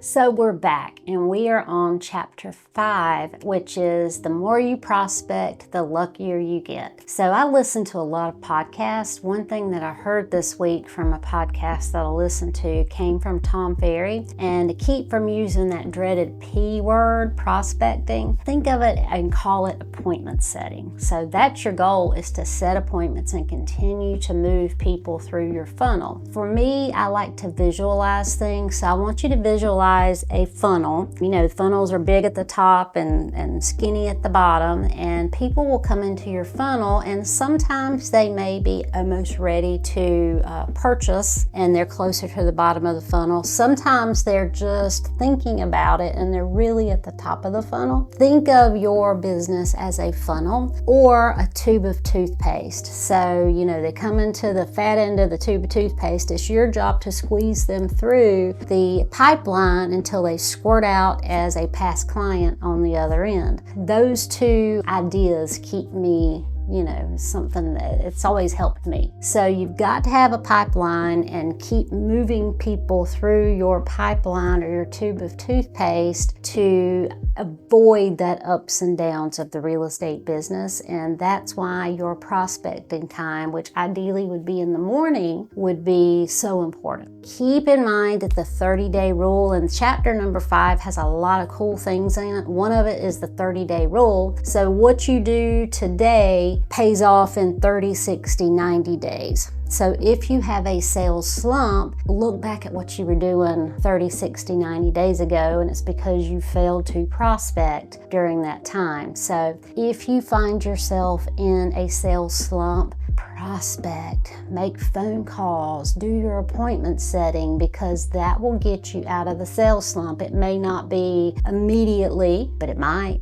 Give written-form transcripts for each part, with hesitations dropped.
So we're back and we are on chapter 5, which is the more you prospect, the luckier you get. So I listen to a lot of podcasts. One thing that I heard this week from a podcast that I listened to came from Tom Ferry. And to keep from using that dreaded P word, prospecting, think of it and call it appointment setting. So that's your goal, is to set appointments and continue to move people through your funnel. For me, I like to visualize things. So I want you to visualize a funnel. You know, funnels are big at the top and skinny at the bottom, and people will come into your funnel and sometimes they may be almost ready to purchase and they're closer to the bottom of the funnel. Sometimes they're just thinking about it and they're really at the top of the funnel. Think of your business as a funnel or a tube of toothpaste. So, you know, they come into the fat end of the tube of toothpaste. It's your job to squeeze them through the pipeline until they squirt out as a past client on the other end. Those two ideas keep me, you know, something that it's always helped me. So you've got to have a pipeline and keep moving people through your pipeline or your tube of toothpaste to avoid that ups and downs of the real estate business. And that's why your prospecting time, which ideally would be in the morning, would be so important. Keep in mind that the 30-day rule, and chapter number 5 has a lot of cool things in it. One of it is the 30-day rule. So what you do today pays off in 30, 60, 90 days. So if you have a sales slump, look back at what you were doing 30, 60, 90 days ago, and it's because you failed to prospect during that time. So if you find yourself in a sales slump, prospect, make phone calls, do your appointment setting, because that will get you out of the sales slump. It may not be immediately, but it might.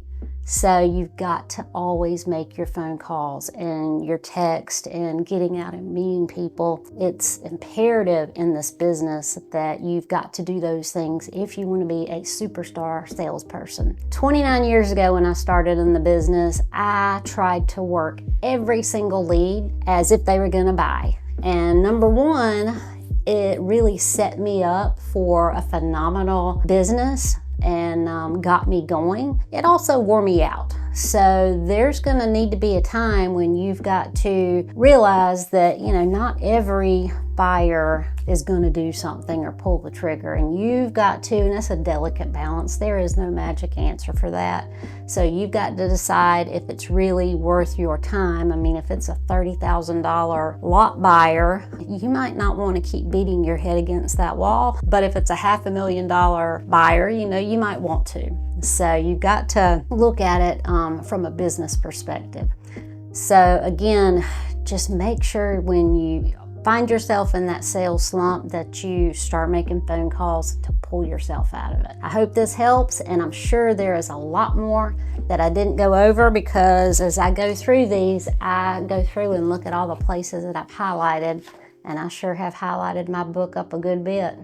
So you've got to always make your phone calls and your text and getting out and meeting people. It's imperative in this business that you've got to do those things if you want to be a superstar salesperson. 29 years ago when I started in the business, I tried to work every single lead as if they were going to buy. And number one, it really set me up for a phenomenal business and got me going. It also wore me out. So there's going to need to be a time when you've got to realize that, you know, not every buyer is going to do something or pull the trigger, and you've got to, and that's a delicate balance. There is no magic answer for that. So you've got to decide if it's really worth your time. I mean, if it's a $30,000 lot buyer, you might not want to keep beating your head against that wall. But if it's a $500,000 buyer, you know, you might want to. So you've got to look at it from a business perspective. So again, just make sure when you find yourself in that sales slump that you start making phone calls to pull yourself out of it. I hope this helps, and I'm sure there is a lot more that I didn't go over, because as I go through these, I go through and look at all the places that I've highlighted, and I sure have highlighted my book up a good bit.